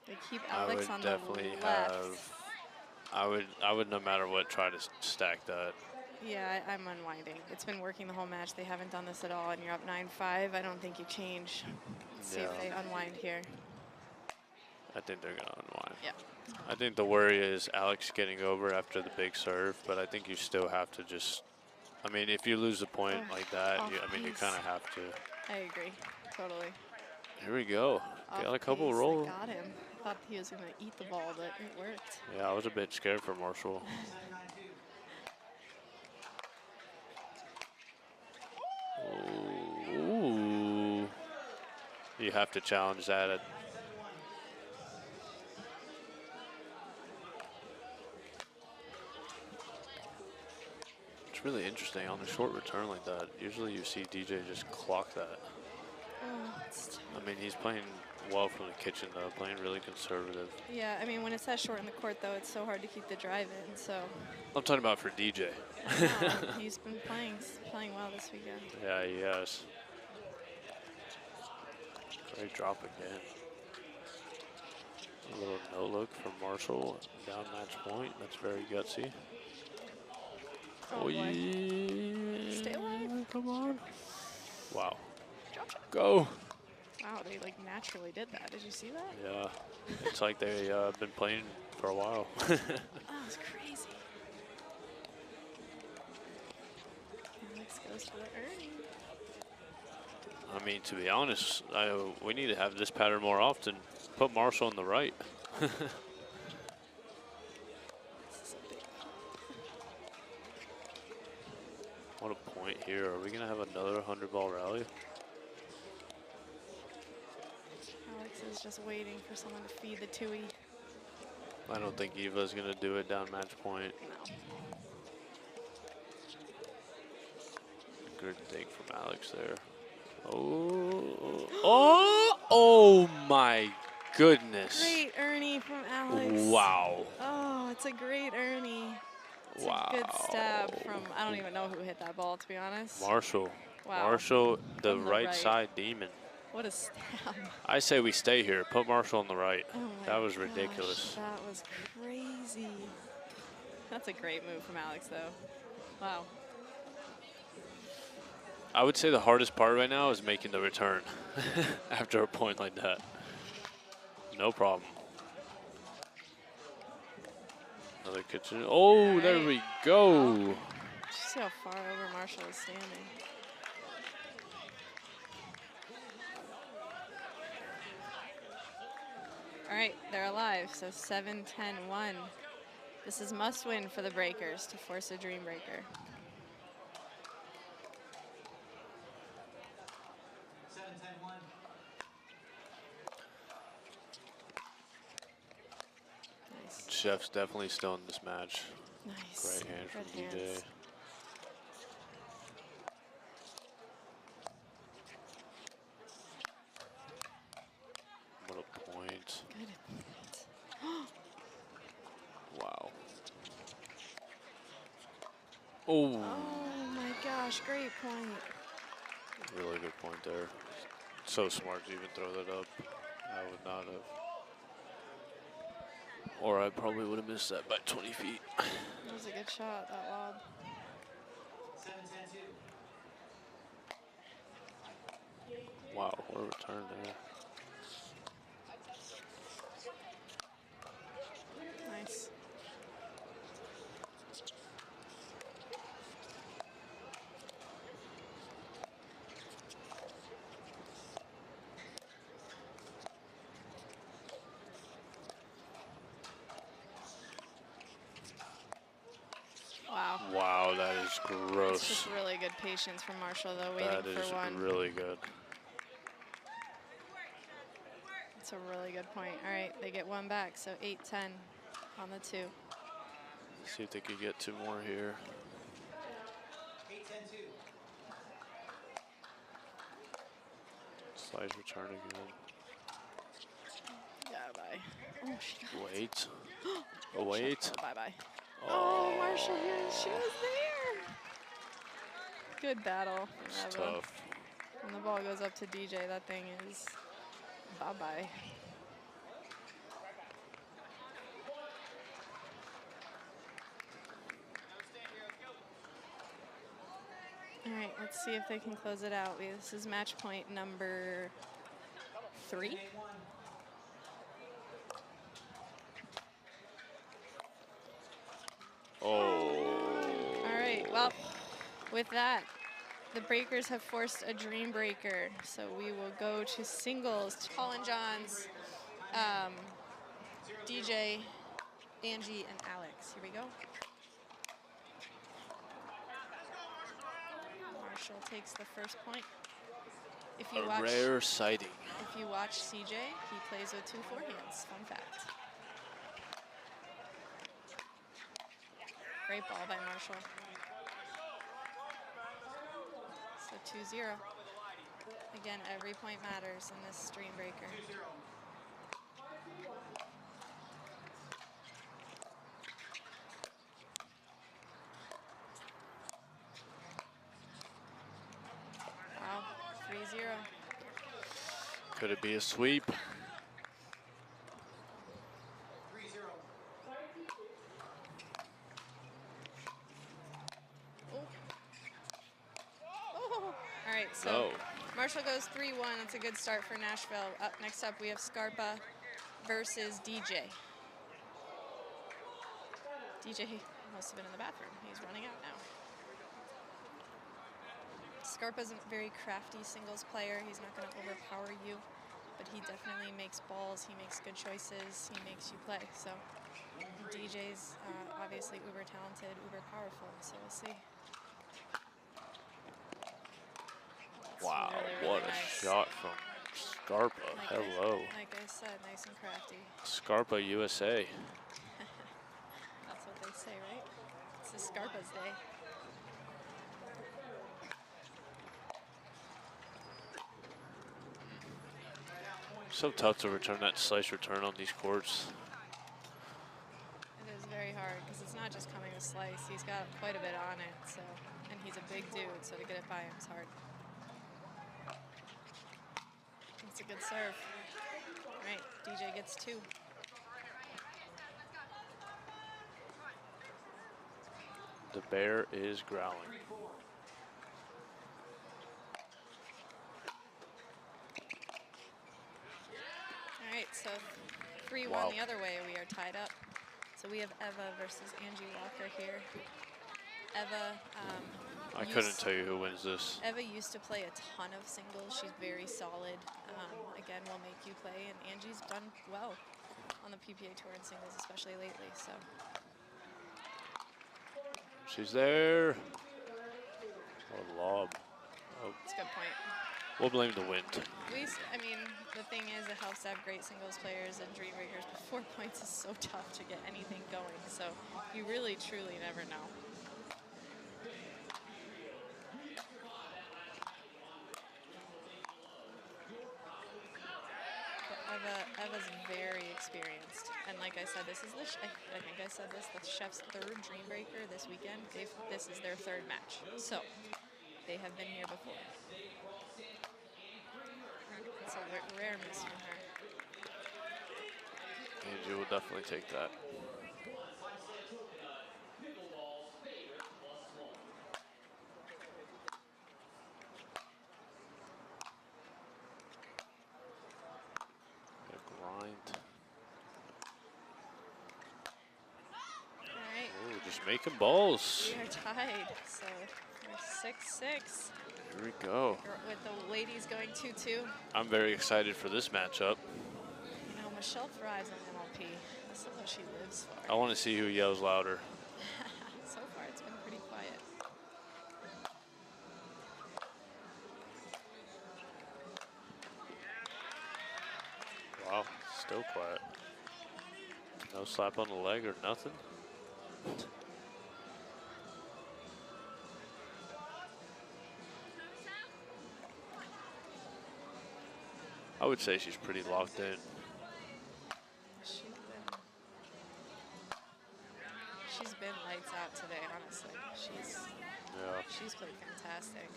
They keep Alex on the left. I would no matter what try to stack that. Yeah, I'm unwinding. It's been working the whole match. They haven't done this at all, and you're up 9-5. I don't think you change. Let's see if they unwind here. I think they're gonna unwind. Yeah. I think the worry is Alex getting over after the big serve, but I think you still have to just, I mean, if you lose a point like that, you kind of have to. I agree, totally. Here we go. Got a couple rolls. Got him. I thought he was going to eat the ball, but it worked. Yeah, I was a bit scared for Marshall. Ooh. You have to challenge that. It's really interesting on the short return like that. Usually you see DJ just clock that. I mean, he's playing well from the kitchen though, playing really conservative. Yeah, I mean, when it's that short in the court though, it's so hard to keep the drive in, so. I'm talking about for DJ. He's been playing well this weekend. Yeah, he has. Great drop again. A little no look from Marshall, down match point. That's very gutsy. Oh boy. Yeah. Stay alive. Come on. Wow. Drop shot. Go. Wow, they like naturally did that. Did you see that? Yeah. It's like they been playing for a while. Oh, it's crazy. Alex goes for the Ernie. I mean, to be honest, we need to have this pattern more often. Put Marshall on the right. What a point here. Are we going to have another 100-ball rally? Alex is just waiting for someone to feed the Tui. I don't think Eva's going to do it down match point. No. Good take from Alex there. Oh my goodness. Great Ernie from Alex. Wow. Oh, it's a great Ernie. It's Wow. a good stab from, I don't even know who hit that ball, to be honest. Marshall. Wow. Marshall, the From the right right. side demon. What a stab. I say we stay here. Put Marshall on the right. Oh my That was gosh, ridiculous. That was crazy. That's a great move from Alex, though. Wow. I would say the hardest part right now is making the return after a point like that. No problem. Another kitchen. Oh, Right. there we go. Oh. See how far over Marshall is standing. All right, they're alive, so 7-10-1. This is must win for the Breakers to force a Dreambreaker. Nice. Chef's definitely still in this match. Nice. Great hand from Good DJ. hands. What a point. Good. Wow. Oh. Oh my gosh, great point. Really good point there. So smart to even throw that up. I would not have. Or I probably would have missed that by 20 feet. That was a good shot, that lob. Wow, what a return there. Nice. Wow. Wow, that is gross. It's just really good patience from Marshall, though, waiting That for is one. really good. It's a really good point. All right, they get one back, so 8-10 on the 2. See if they could get 2 more here. Slice return again. Yeah, bye. Oh, she got it. Wait. Oh, wait. Oh, bye-bye. Oh, Marshall, she was there. Good battle. It's Eva. tough. When the ball goes up to DJ, that thing is bye-bye. All right, let's see if they can close it out. This is match point number 3. Oh. All right, well, with that, the Breakers have forced a Dreambreaker, so we will go to singles. Colin Johns, DJ, Angie, and Alex. Here we go. Marshall takes the first point. If you A watch, rare sighting. if you watch CJ, he plays with 2 forehands. Fun fact. Great ball by Marshall. So 2-0. Again, every point matters in this Dreambreaker. Wow, 3-0. Could it be a sweep? Oh. All right, so No. Marshall goes 3-1. It's a good start for Nashville. Next up, we have Scarpa versus DJ. DJ must have been in the bathroom. He's running out now. Scarpa's a very crafty singles player. He's not going to overpower you, but he definitely makes balls. He makes good choices. He makes you play. So DJ's obviously uber talented, uber powerful. So we'll see. Wow, really, what really a nice. shot from Scarpa. Hello. Like I said, nice and crafty. Scarpa, USA. That's what they say, right? It's the Scarpa's day. So tough to return that slice return on these courts. It is very hard because it's not just coming to slice. He's got quite a bit on it, so, and he's a big dude, so to get it by him is hard. It's a good serve. All right, DJ gets 2. The bear is growling. All right, so 3-1 Wow. the other way. We are tied up. So we have Eva versus Angie Walker here. Eva, I couldn't tell you who wins this. Eva used to play a ton of singles. She's very solid. Again, will make you play, and Angie's done well on the PPA Tour in singles, especially lately. So She's there. What a lob. Oh, it's a good point. we'll blame the wind. I mean, the thing is, it helps to have great singles players and Dreambreakers, but 4 points is so tough to get anything going. So you really, truly never know. But Eva's very experienced, and like I said, this is I think I said this, the chef's third Dreambreaker this weekend. This is their third match, so they have been here before. It's a rare miss from her. Angie will definitely take that. Just making balls. We are tied, so we're 6-6. Here we go. With the ladies going 2-2. I'm very excited for this matchup. You know, Michelle thrives on MLP. This is what she lives for. I want to see who yells louder. So far, it's been pretty quiet. Wow, still quiet. No slap on the leg or nothing. I would say she's pretty locked in. She's been lights out today, honestly. She's played fantastic.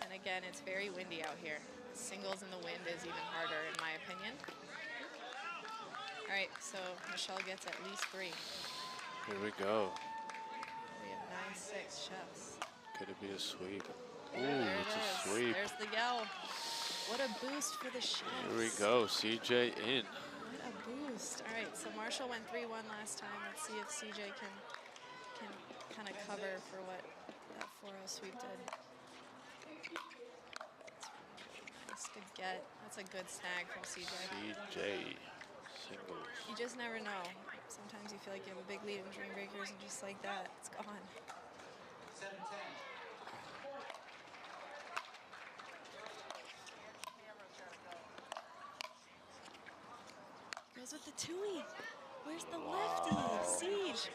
And again, it's very windy out here. Singles in the wind is even harder, in my opinion. All right, so Michelle gets at least 3. Here we go. We have 9-6 Chefs. Could it be a sweep? Ooh, There it's it a is. sweep. There's the yell. What a boost for the Chefs. Here we go, CJ in. What a boost. All right, so Marshall went 3-1 last time. Let's see if CJ can kind of cover for what that 4-0 sweep did. That's good get. That's a good snag from CJ. CJ singles. You just never know. Sometimes you feel like you have a big lead in Dreambreakers and just like that, it's gone. 7-10. Goes with the Tui. Where's the lefty? Siege.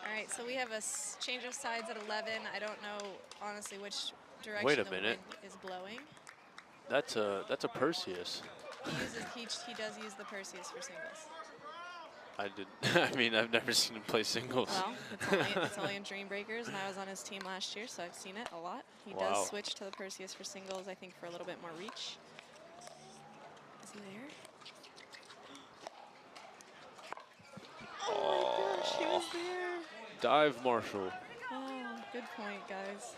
All right, so we have a change of sides at 11. I don't know, honestly, which direction the wind is blowing. That's a Perseus. He does use the Perseus for singles. I did. I mean, I've never seen him play singles. Well, it's only in Dreambreakers, and I was on his team last year, so I've seen it a lot. He does switch to the Perseus for singles, I think, for a little bit more reach. Is he there? Oh my gosh, he was there. Dive, Marshall. Oh, good point, guys.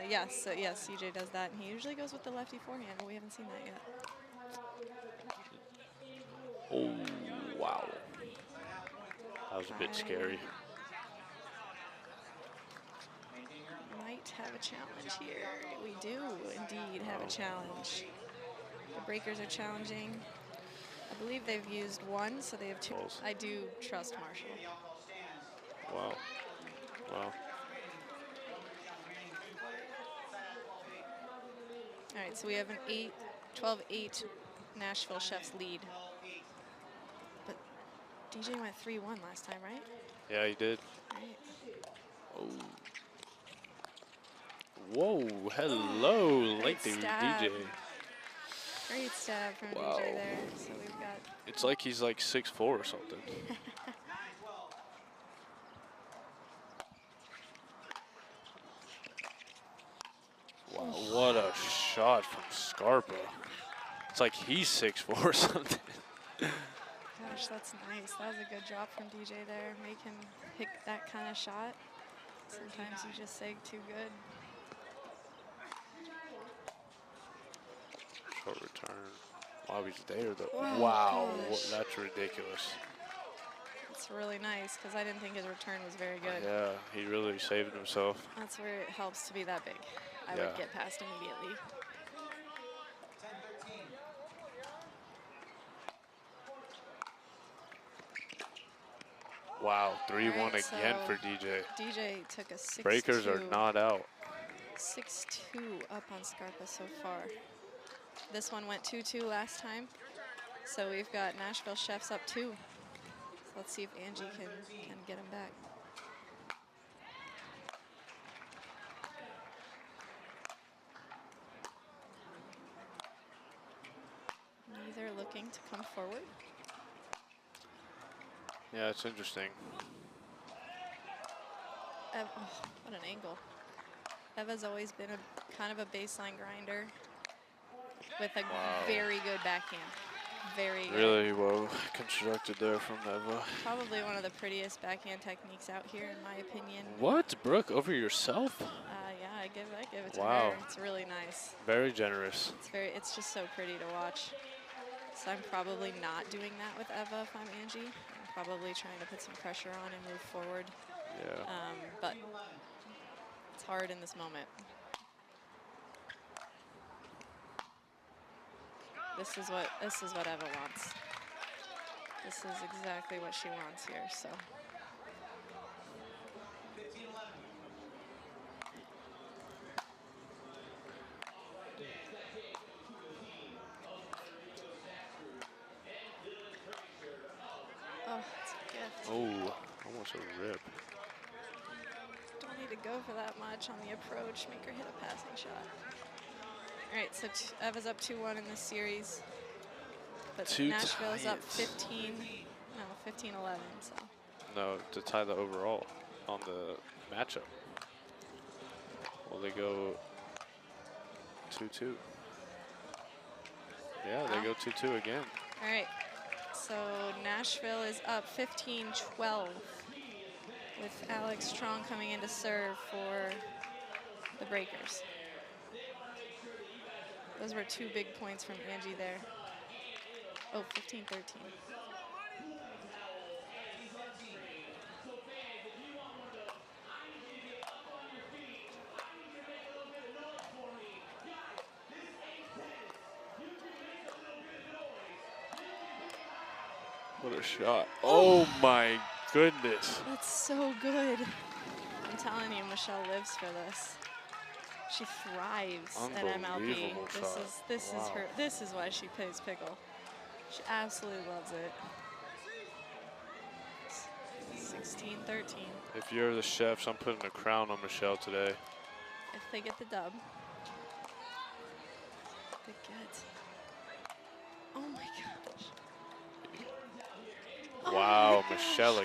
Yes, CJ does that, and he usually goes with the lefty forehand, but we haven't seen that yet. Oh, wow. That was a bit scary. Might have a challenge here. We do indeed have a challenge. The breakers are challenging. I believe they've used 1, so they have 2. I do trust Marshall. Wow. Wow. All right, so we have an 12-8 Nashville Chefs lead. But DJ went 3-1 last time, right? Yeah, he did. Right. Oh. Whoa, hello, lengthy DJ. Great stab from DJ there. So we've got. It's like he's like 6'4" or something. Wow, what a shot from Scarpa. It's like he's 6'4" or something. Gosh, that's nice. That was a good drop from DJ there. Make him pick that kind of shot. Sometimes you just say too good. Short return. Wow, he's there though. Oh, wow, gosh. that's ridiculous. It's really nice because I didn't think his return was very good. Yeah, he really saved himself. That's where it helps to be that big. I would get past immediately. 10-13. Wow, 3-1 Right, again so for DJ. DJ took a 6-2. Breakers are not out. 6-2 up on Scarpa so far. This one went 2-2 last time. So we've got Nashville Chefs up 2. So let's see if Angie can get him back. looking to come forward. Yeah, it's interesting. Oh, what an angle. Eva's always been a kind of a baseline grinder with a very good backhand. Very good. Really well constructed there from Eva. Probably one of the prettiest backhand techniques out here, in my opinion. What, Brooke? Over yourself? Yeah, I give it to Wow. her. It's really nice. Very generous. It's just so pretty to watch. So I'm probably not doing that with Eva if I'm Angie. I'm probably trying to put some pressure on and move forward. Yeah. But it's hard in this moment. This is what Eva wants. This is exactly what she wants here. So. Oh, it's a gift. Oh, almost a rip. Don't need to go for that much on the approach. Make her hit a passing shot. All right, so Eva's up 2-1 in this series. But Nashville's up 15-11, so. No, to tie the overall on the matchup. Well, they go 2-2. Yeah, they go 2-2 again. All right, so Nashville is up 15-12 with Alex Truong coming in to serve for the Breakers. Those were 2 big points from Angie there. Oh, 15-13. What a shot. Oh my goodness. That's so good. I'm telling you, Michelle lives for this. She thrives at MLP. This is why she plays pickle. She absolutely loves it. 16-13. If you're the Chefs, I'm putting a crown on Michelle today. If they get the dub. They get. Oh my gosh. Wow, Oh my Michelle gosh.